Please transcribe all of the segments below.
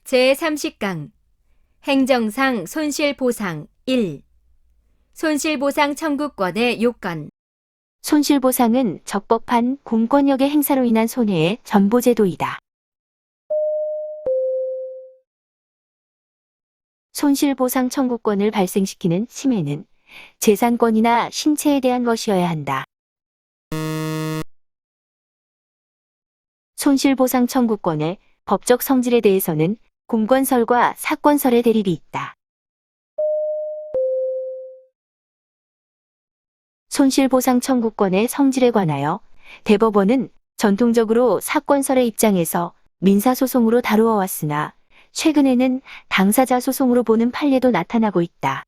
제30강 행정상 손실보상 1. 손실보상 청구권의 요건. 손실보상은 적법한 공권력의 행사로 인한 손해의 전보제도이다. 손실보상 청구권을 발생시키는 침해는 재산권이나 신체에 대한 것이어야 한다. 손실보상 청구권의 법적 성질에 대해서는 공건설과 사건설의 대립이 있다. 손실보상 청구권의 성질에 관하여 대법원은 전통적으로 사건설의 입장에서 민사소송으로 다루어 왔으나 최근에는 당사자 소송으로 보는 판례도 나타나고 있다.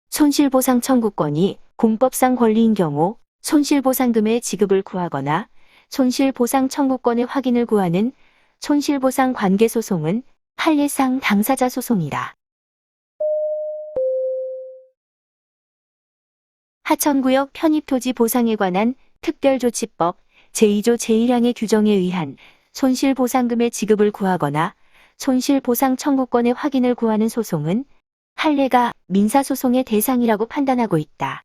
손실보상 청구권이 공법상 권리인 경우 손실보상금의 지급을 구하거나 손실보상 청구권의 확인을 구하는 손실보상 관계소송은 판례상 당사자 소송이다. 하천구역 편입토지 보상에 관한 특별조치법 제2조 제1항의 규정에 의한 손실보상금의 지급을 구하거나 손실보상 청구권의 확인을 구하는 소송은 판례가 민사소송의 대상이라고 판단하고 있다.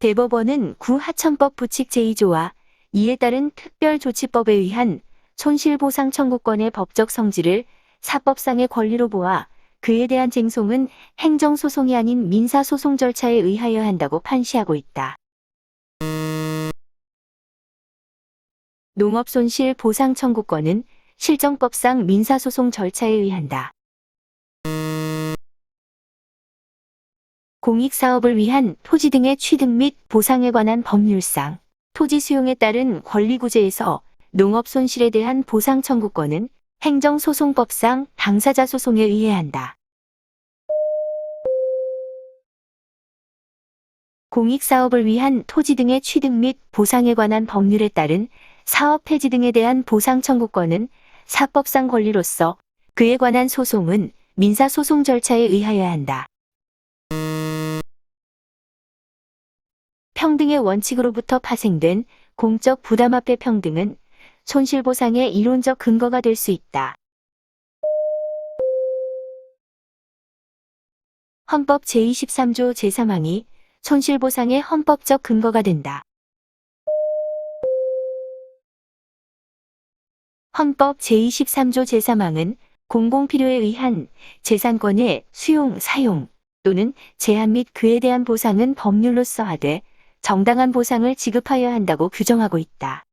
대법원은 구하천법 부칙 제2조와 이에 따른 특별조치법에 의한 손실보상 청구권의 법적 성질을 사법상의 권리로 보아 그에 대한 쟁송은 행정소송이 아닌 민사소송 절차에 의하여야 한다고 판시하고 있다. 농업손실보상 청구권은 실정법상 민사소송 절차에 의한다. 공익사업을 위한 토지 등의 취득 및 보상에 관한 법률상 토지 수용에 따른 권리구제에서 농업손실에 대한 보상 청구권은 행정소송법상 당사자 소송에 의해야 한다. 공익사업을 위한 토지 등의 취득 및 보상에 관한 법률에 따른 사업 폐지 등에 대한 보상 청구권은 사법상 권리로서 그에 관한 소송은 민사소송 절차에 의하여야 한다. 평등의 원칙으로부터 파생된 공적 부담합계 평등은 손실보상의 이론적 근거가 될 수 있다. 헌법 제23조 제3항이 손실보상의 헌법적 근거가 된다. 헌법 제23조 제3항은 공공필요에 의한 재산권의 수용, 사용 또는 제한 및 그에 대한 보상은 법률로서 하되 정당한 보상을 지급하여야 한다고 규정하고 있다.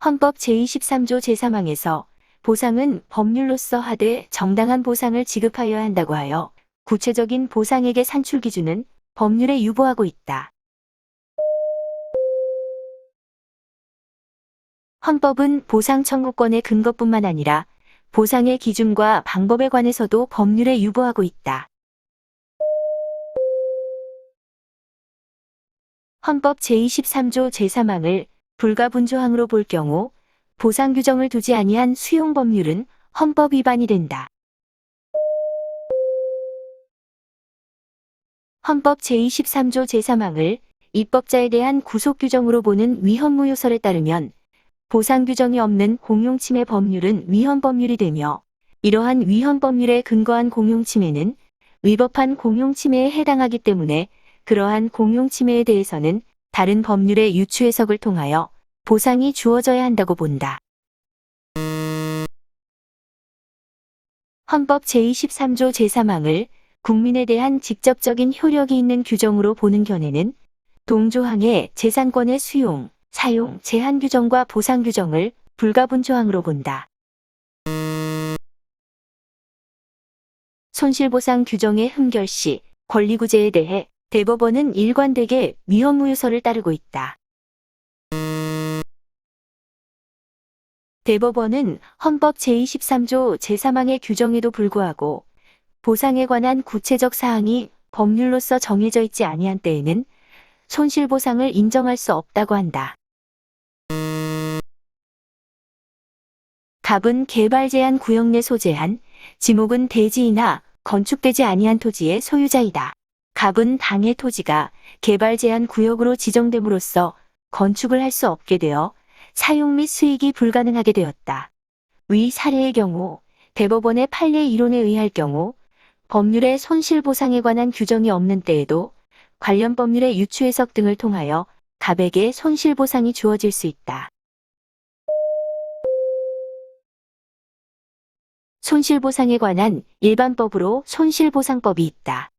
헌법 제23조 제3항에서 보상은 법률로서 하되 정당한 보상을 지급하여야 한다고 하여 구체적인 보상액의 산출 기준은 법률에 유보하고 있다. 헌법은 보상 청구권의 근거뿐만 아니라 보상의 기준과 방법에 관해서도 법률에 유보하고 있다. 헌법 제23조 제3항을 불가분조항으로 볼 경우 보상 규정을 두지 아니한 수용 법률은 헌법 위반이 된다. 헌법 제23조 제3항을 입법자에 대한 구속 규정으로 보는 위헌무효설에 따르면 보상 규정이 없는 공용침해 법률은 위헌법률이 되며 이러한 위헌법률에 근거한 공용침해는 위법한 공용침해에 해당하기 때문에 그러한 공용침해에 대해서는 다른 법률의 유추 해석을 통하여 보상이 주어져야 한다고 본다. 헌법 제23조 제3항을 국민에 대한 직접적인 효력이 있는 규정으로 보는 견해는 동조항의 재산권의 수용, 사용, 제한 규정과 보상 규정을 불가분조항으로 본다. 손실보상 규정의 흠결 시 권리구제에 대해 대법원은 일관되게 위헌무효설을 따르고 있다. 대법원은 헌법 제23조 제3항의 규정에도 불구하고 보상에 관한 구체적 사항이 법률로서 정해져 있지 아니한 때에는 손실보상을 인정할 수 없다고 한다. 갑은 개발 제한 구역 내 소재한 지목은 대지이나 건축되지 아니한 토지의 소유자이다. 갑은 당의 토지가 개발 제한 구역으로 지정됨으로써 건축을 할 수 없게 되어 사용 및 수익이 불가능하게 되었다. 위 사례의 경우 대법원의 판례 이론에 의할 경우 법률에 손실보상에 관한 규정이 없는 때에도 관련 법률의 유추 해석 등을 통하여 갑에게 손실보상이 주어질 수 있다. 손실보상에 관한 일반법으로 손실보상법이 있다.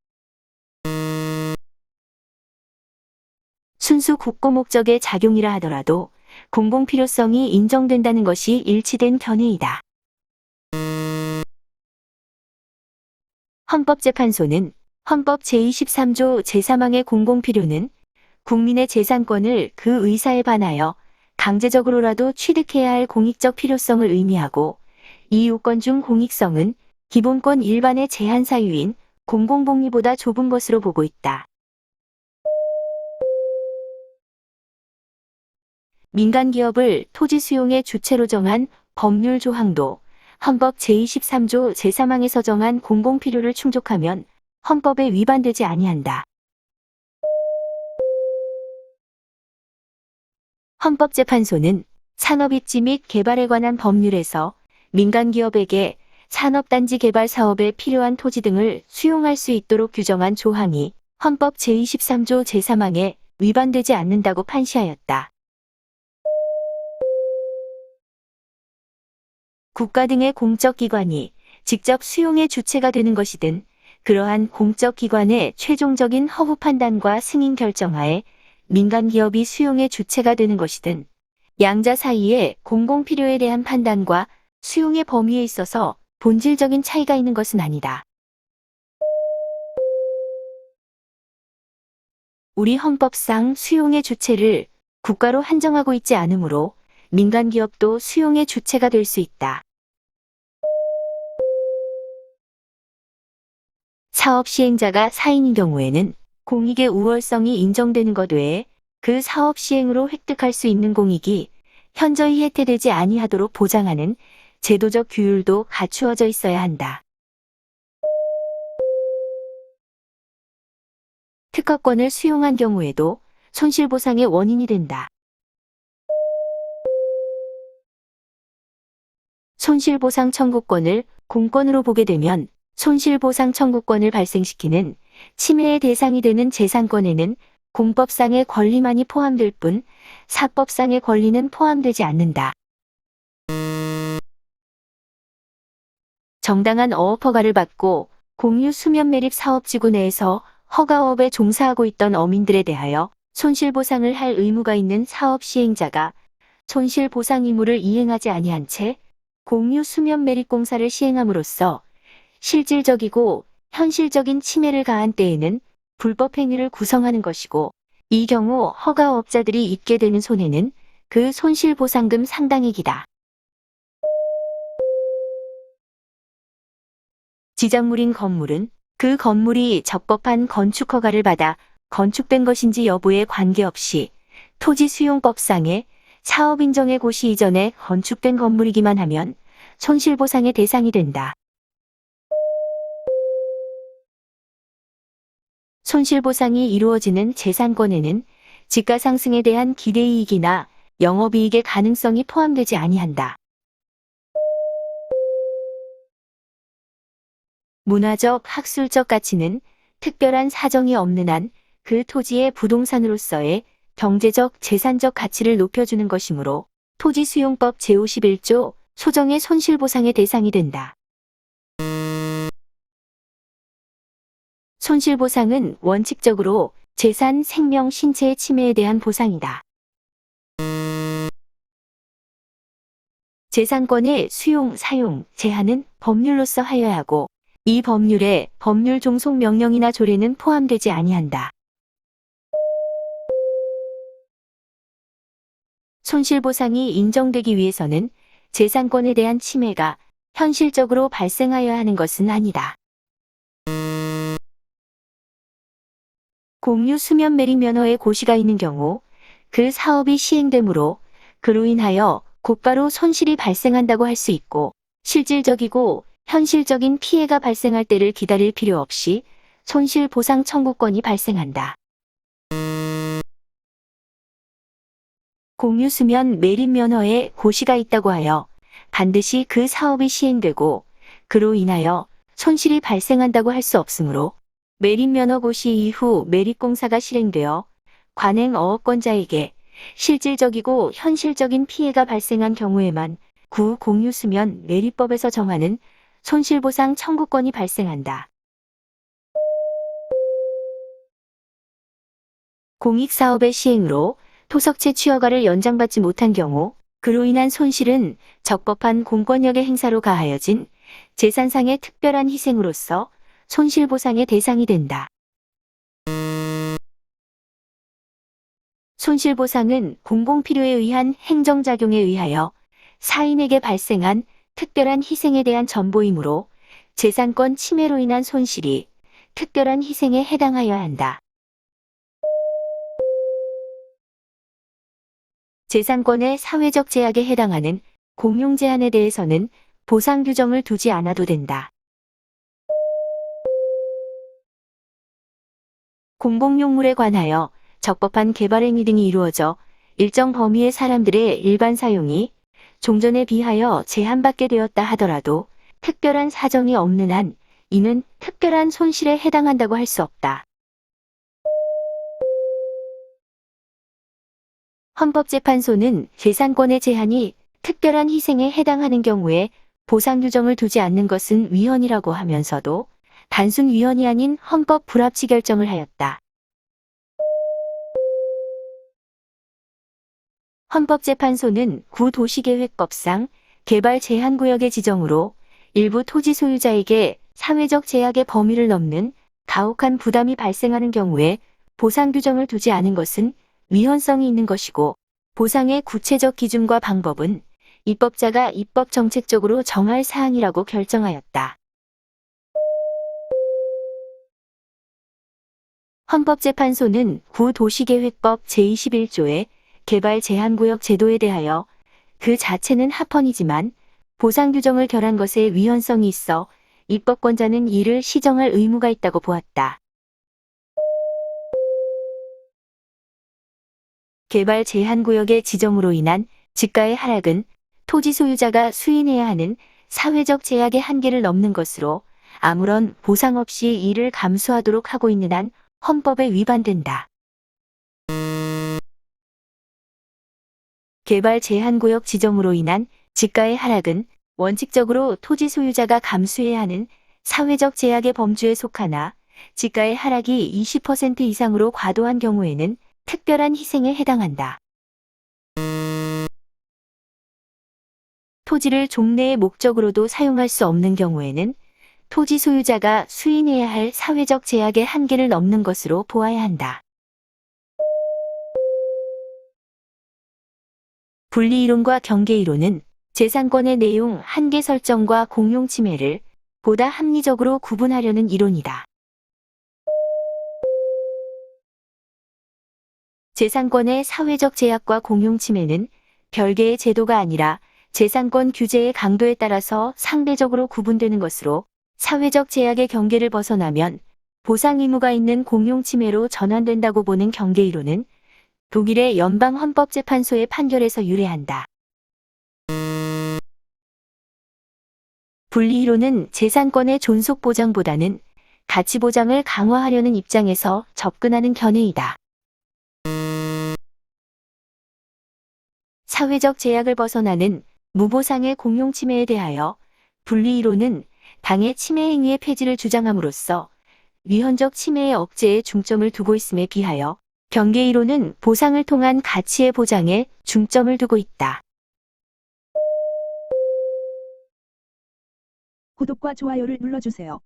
순수 국고 목적의 작용이라 하더라도 공공필요성이 인정된다는 것이 일치된 견해이다. 헌법재판소는 헌법 제23조 제3항의 공공필요는 국민의 재산권을 그 의사에 반하여 강제적으로라도 취득해야 할 공익적 필요성을 의미하고 이 요건 중 공익성은 기본권 일반의 제한 사유인 공공복리보다 좁은 것으로 보고 있다. 민간기업을 토지 수용의 주체로 정한 법률 조항도 헌법 제23조 제3항에서 정한 공공필요를 충족하면 헌법에 위반되지 아니한다. 헌법재판소는 산업입지 및 개발에 관한 법률에서 민간기업에게 산업단지 개발 사업에 필요한 토지 등을 수용할 수 있도록 규정한 조항이 헌법 제23조 제3항에 위반되지 않는다고 판시하였다. 국가 등의 공적기관이 직접 수용의 주체가 되는 것이든 그러한 공적기관의 최종적인 허구 판단과 승인 결정하에 민간기업이 수용의 주체가 되는 것이든 양자 사이에 공공필요에 대한 판단과 수용의 범위에 있어서 본질적인 차이가 있는 것은 아니다. 우리 헌법상 수용의 주체를 국가로 한정하고 있지 않으므로 민간기업도 수용의 주체가 될 수 있다. 사업 시행자가 사인인 경우에는 공익의 우월성이 인정되는 것 외에 그 사업 시행으로 획득할 수 있는 공익이 현저히 해태되지 아니하도록 보장하는 제도적 규율도 갖추어져 있어야 한다. 특허권을 수용한 경우에도 손실보상의 원인이 된다. 손실보상 청구권을 공권으로 보게 되면 손실보상 청구권을 발생시키는 침해의 대상이 되는 재산권에는 공법상의 권리만이 포함될 뿐 사법상의 권리는 포함되지 않는다. 정당한 어업 허가를 받고 공유 수면 매립 사업지구 내에서 허가업에 종사하고 있던 어민들에 대하여 손실보상을 할 의무가 있는 사업 시행자가 손실보상義務를 이행하지 아니한 채 공유 수면 매립 공사를 시행함으로써 실질적이고 현실적인 침해를 가한 때에는 불법 행위를 구성하는 것이고 이 경우 허가업자들이 입게 되는 손해는 그 손실보상금 상당액이다. 지정물인 건물은 그 건물이 적법한 건축허가를 받아 건축된 것인지 여부에 관계없이 토지수용법상의 사업인정의 고시 이전에 건축된 건물이기만 하면 손실보상의 대상이 된다. 손실보상이 이루어지는 재산권에는 지가상승에 대한 기대이익이나 영업이익의 가능성이 포함되지 아니한다. 문화적, 학술적 가치는 특별한 사정이 없는 한 그 토지의 부동산으로서의 경제적, 재산적 가치를 높여주는 것이므로 토지수용법 제51조 소정의 손실보상의 대상이 된다. 손실보상은 원칙적으로 재산, 생명, 신체의 침해에 대한 보상이다. 재산권의 수용, 사용, 제한은 법률로서 하여야 하고 이 법률에 법률 종속 명령이나 조례는 포함되지 아니한다. 손실보상이 인정되기 위해서는 재산권에 대한 침해가 현실적으로 발생하여야 하는 것은 아니다. 공유 수면 매립 면허의 고시가 있는 경우 그 사업이 시행되므로 그로 인하여 곧바로 손실이 발생한다고 할 수 있고 실질적이고 현실적인 피해가 발생할 때를 기다릴 필요 없이 손실보상 청구권이 발생한다. 공유수면 매립면허에 고시가 있다고 하여 반드시 그 사업이 시행되고 그로 인하여 손실이 발생한다고 할 수 없으므로 매립면허 고시 이후 매립공사가 실행되어 관행어업권자에게 실질적이고 현실적인 피해가 발생한 경우에만 구공유수면 매립법에서 정하는 손실보상 청구권이 발생한다. 공익사업의 시행으로 토석채 취허가를 연장받지 못한 경우 그로 인한 손실은 적법한 공권력의 행사로 가하여진 재산상의 특별한 희생으로서 손실보상의 대상이 된다. 손실보상은 공공필요에 의한 행정작용에 의하여 사인에게 발생한 특별한 희생에 대한 전보이므로 재산권 침해로 인한 손실이 특별한 희생에 해당하여야 한다. 재산권의 사회적 제약에 해당하는 공용제한에 대해서는 보상 규정을 두지 않아도 된다. 공공용물에 관하여 적법한 개발행위 등이 이루어져 일정 범위의 사람들의 일반 사용이 종전에 비하여 제한받게 되었다 하더라도 특별한 사정이 없는 한 이는 특별한 손실에 해당한다고 할 수 없다. 헌법재판소는 재산권의 제한이 특별한 희생에 해당하는 경우에 보상 규정을 두지 않는 것은 위헌이라고 하면서도 단순 위헌이 아닌 헌법 불합치 결정을 하였다. 헌법재판소는 구도시계획법상 개발 제한구역의 지정으로 일부 토지 소유자에게 사회적 제약의 범위를 넘는 가혹한 부담이 발생하는 경우에 보상 규정을 두지 않은 것은 위헌성이 있는 것이고 보상의 구체적 기준과 방법은 입법자가 입법 정책적으로 정할 사항이라고 결정하였다. 헌법재판소는 구도시계획법 제21조의 개발 제한구역 제도에 대하여 그 자체는 합헌이지만 보상 규정을 결한 것에 위헌성이 있어 입법권자는 이를 시정할 의무가 있다고 보았다. 개발 제한구역의 지정으로 인한 지가의 하락은 토지 소유자가 수인해야 하는 사회적 제약의 한계를 넘는 것으로 아무런 보상 없이 이를 감수하도록 하고 있는 한 헌법에 위반된다. 개발 제한구역 지정으로 인한 지가의 하락은 원칙적으로 토지 소유자가 감수해야 하는 사회적 제약의 범주에 속하나 지가의 하락이 20% 이상으로 과도한 경우에는 특별한 희생에 해당한다. 토지를 종래의 목적으로도 사용할 수 없는 경우에는 토지 소유자가 수인해야 할 사회적 제약의 한계를 넘는 것으로 보아야 한다. 분리이론과 경계이론은 재산권의 내용 한계 설정과 공용 침해를 보다 합리적으로 구분하려는 이론이다. 재산권의 사회적 제약과 공용 침해는 별개의 제도가 아니라 재산권 규제의 강도에 따라서 상대적으로 구분되는 것으로 사회적 제약의 경계를 벗어나면 보상 의무가 있는 공용 침해로 전환된다고 보는 경계이론은 독일의 연방헌법재판소의 판결에서 유래한다. 분리이론은 재산권의 존속 보장보다는 가치 보장을 강화하려는 입장에서 접근하는 견해이다. 사회적 제약을 벗어나는 무보상의 공용 침해에 대하여 분리이론은 당의 침해 행위의 폐지를 주장함으로써 위헌적 침해의 억제에 중점을 두고 있음에 비하여 경계이론은 보상을 통한 가치의 보장에 중점을 두고 있다. 구독과 좋아요를 눌러주세요.